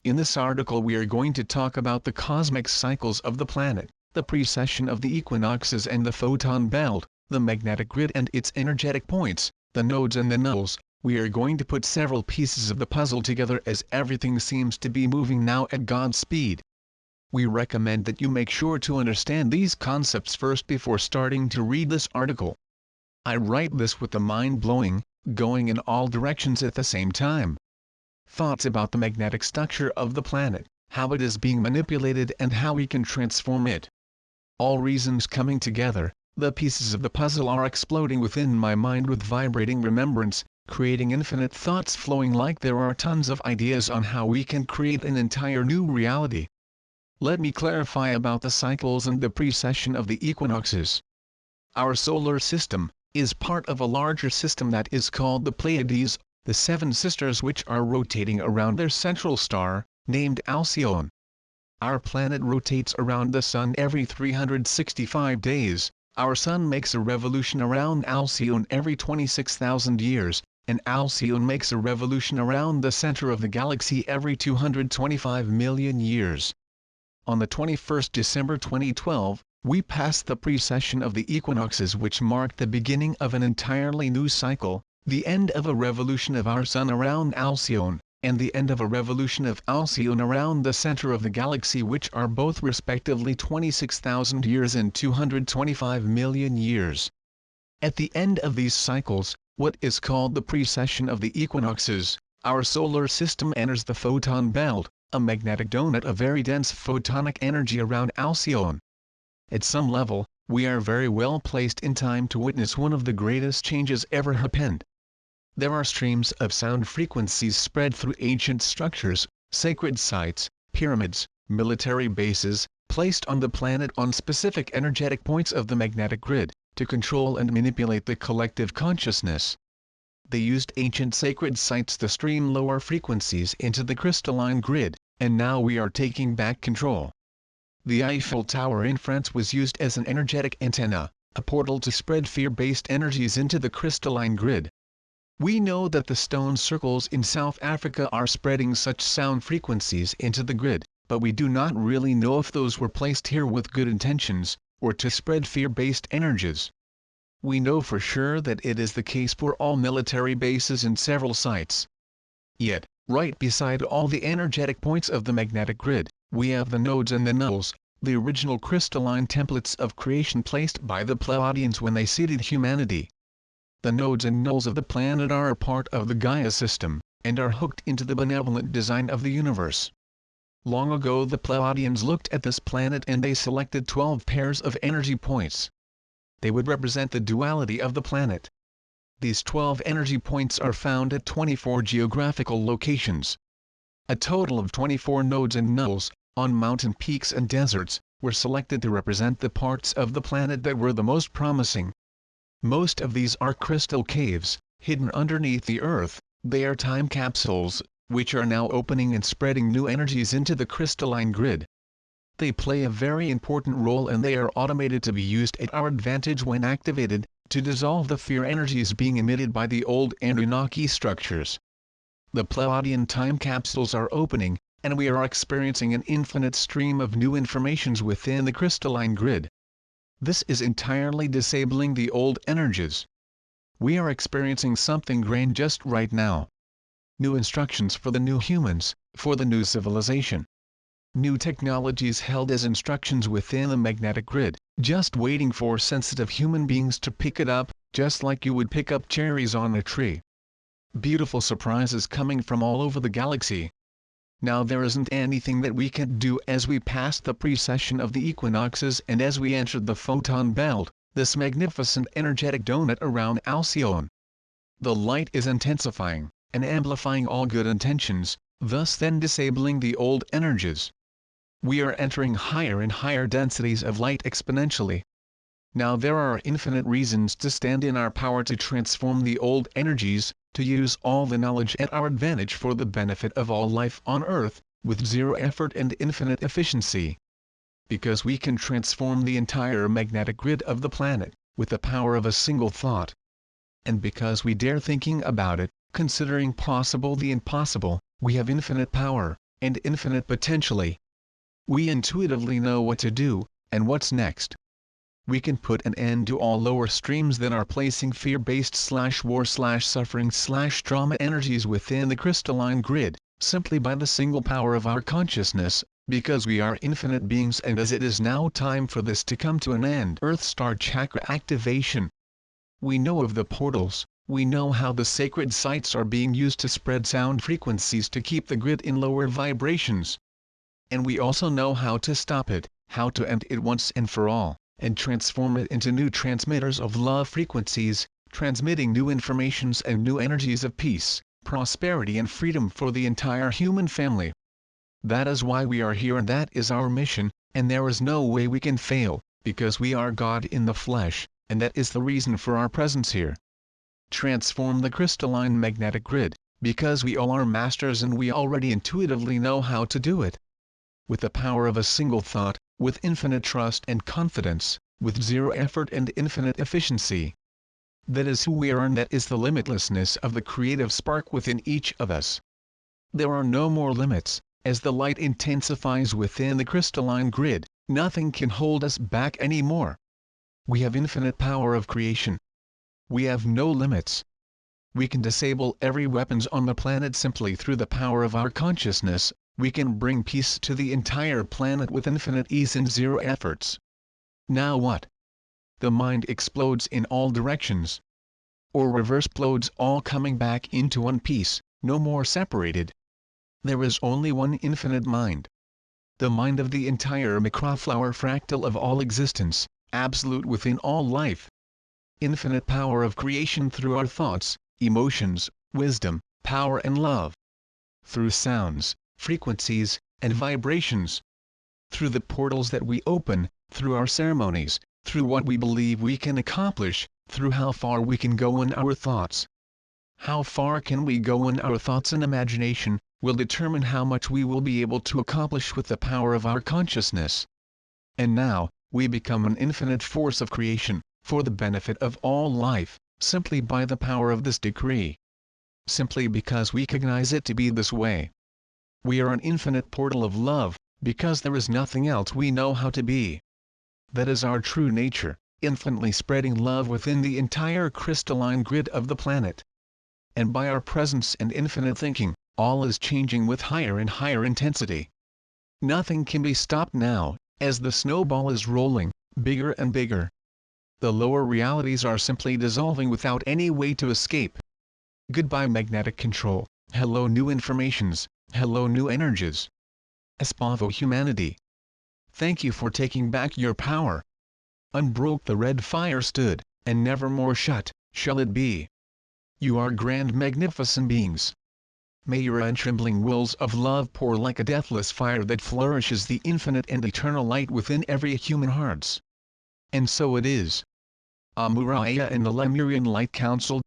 In this article we are going to talk about the cosmic cycles of the planet, the precession of the equinoxes and the photon belt, the magnetic grid and its energetic points, the nodes and the nulls. We are going to put several pieces of the puzzle together as everything seems to be moving now at God's speed. We recommend that you make sure to understand these concepts first before starting to read this article. I write this with the mind blowing, going in all directions at the same time. Thoughts about the magnetic structure of the planet, how it is being manipulated and how we can transform it. All reasons coming together, the pieces of the puzzle are exploding within my mind with vibrating remembrance, creating infinite thoughts flowing like there are tons of ideas on how we can create an entire new reality. Let me clarify about the cycles and the precession of the equinoxes. Our solar system is part of a larger system that is called the Pleiades, the seven sisters which are rotating around their central star, named Alcyone. Our planet rotates around the Sun every 365 days, our Sun makes a revolution around Alcyone every 26,000 years, and Alcyone makes a revolution around the center of the galaxy every 225 million years. On the 21st December 2012, we passed the precession of the equinoxes which marked the beginning of an entirely new cycle, the end of a revolution of our Sun around Alcyone, and the end of a revolution of Alcyone around the center of the galaxy which are both respectively 26,000 years and 225 million years. At the end of these cycles, what is called the precession of the equinoxes, our solar system enters the photon belt, a magnetic donut of very dense photonic energy around Alcyone. At some level, we are very well placed in time to witness one of the greatest changes ever happened. There are streams of sound frequencies spread through ancient structures, sacred sites, pyramids, military bases, placed on the planet on specific energetic points of the magnetic grid, to control and manipulate the collective consciousness. They used ancient sacred sites to stream lower frequencies into the crystalline grid, and now we are taking back control. The Eiffel Tower in France was used as an energetic antenna, a portal to spread fear-based energies into the crystalline grid. We know that the stone circles in South Africa are spreading such sound frequencies into the grid, but we do not really know if those were placed here with good intentions, or to spread fear-based energies. We know for sure that it is the case for all military bases in several sites. Yet, right beside all the energetic points of the magnetic grid, we have the nodes and the nulls, the original crystalline templates of creation placed by the Pleiadians when they seeded humanity. The nodes and nulls of the planet are a part of the Gaia system, and are hooked into the benevolent design of the universe. Long ago the Pleiadians looked at this planet and they selected 12 pairs of energy points. They would represent the duality of the planet. These 12 energy points are found at 24 geographical locations. A total of 24 nodes and nulls, on mountain peaks and deserts, were selected to represent the parts of the planet that were the most promising. Most of these are crystal caves, hidden underneath the earth. They are time capsules, which are now opening and spreading new energies into the crystalline grid. They play a very important role and they are automated to be used at our advantage when activated, to dissolve the fear energies being emitted by the old Anunnaki structures. The Pleiadian time capsules are opening, and we are experiencing an infinite stream of new informations within the crystalline grid. This is entirely disabling the old energies. We are experiencing something grand just right now. New instructions for the new humans, for the new civilization. New technologies held as instructions within the magnetic grid, just waiting for sensitive human beings to pick it up, just like you would pick up cherries on a tree. Beautiful surprises coming from all over the galaxy. Now there isn't anything that we can do as we pass the precession of the equinoxes and as we enter the photon belt, this magnificent energetic donut around Alcyone. The light is intensifying, and amplifying all good intentions, thus then disabling the old energies. We are entering higher and higher densities of light exponentially. Now there are infinite reasons to stand in our power to transform the old energies, to use all the knowledge at our advantage for the benefit of all life on Earth, with zero effort and infinite efficiency. Because we can transform the entire magnetic grid of the planet, with the power of a single thought. And because we dare thinking about it, considering possible the impossible, we have infinite power, and infinite potentially. We intuitively know what to do, and what's next. We can put an end to all lower streams that are placing fear-based /war/suffering/trauma energies within the crystalline grid, simply by the single power of our consciousness, because we are infinite beings, and as it is now time for this to come to an end. Earth Star Chakra activation. We know of the portals, we know how the sacred sites are being used to spread sound frequencies to keep the grid in lower vibrations. And we also know how to stop it, how to end it once and for all, and transform it into new transmitters of love frequencies, transmitting new informations and new energies of peace, prosperity and freedom for the entire human family. That is why we are here, and that is our mission, and there is no way we can fail, because we are God in the flesh, and that is the reason for our presence here. Transform the crystalline magnetic grid, because we all are masters and we already intuitively know how to do it. With the power of a single thought, with infinite trust and confidence, with zero effort and infinite efficiency. That is who we are, and that is the limitlessness of the creative spark within each of us. There are no more limits. As the light intensifies within the crystalline grid, nothing can hold us back anymore. We have infinite power of creation. We have no limits. We can disable every weapons on the planet simply through the power of our consciousness. We can bring peace to the entire planet with infinite ease and zero efforts. Now what? The mind explodes in all directions. Or reverse explodes, all coming back into one piece, no more separated. There is only one infinite mind. The mind of the entire microflower fractal of all existence, absolute within all life. Infinite power of creation through our thoughts, emotions, wisdom, power and love. Through sounds, frequencies, and vibrations. Through the portals that we open, through our ceremonies, through what we believe we can accomplish, through how far we can go in our thoughts. How far can we go in our thoughts and imagination, will determine how much we will be able to accomplish with the power of our consciousness. And now, we become an infinite force of creation, for the benefit of all life, simply by the power of this decree. Simply because we recognize it to be this way. We are an infinite portal of love, because there is nothing else we know how to be. That is our true nature, infinitely spreading love within the entire crystalline grid of the planet. And by our presence and infinite thinking, all is changing with higher and higher intensity. Nothing can be stopped now, as the snowball is rolling, bigger and bigger. The lower realities are simply dissolving without any way to escape. Goodbye magnetic control, hello new informations, hello new energies. Espavo humanity. Thank you for taking back your power. Unbroke the red fire stood, and never more shall it be. You are grand magnificent beings. May your untrembling wills of love pour like a deathless fire that flourishes the infinite and eternal light within every human hearts. And so it is. Amuraya and the Lemurian Light Council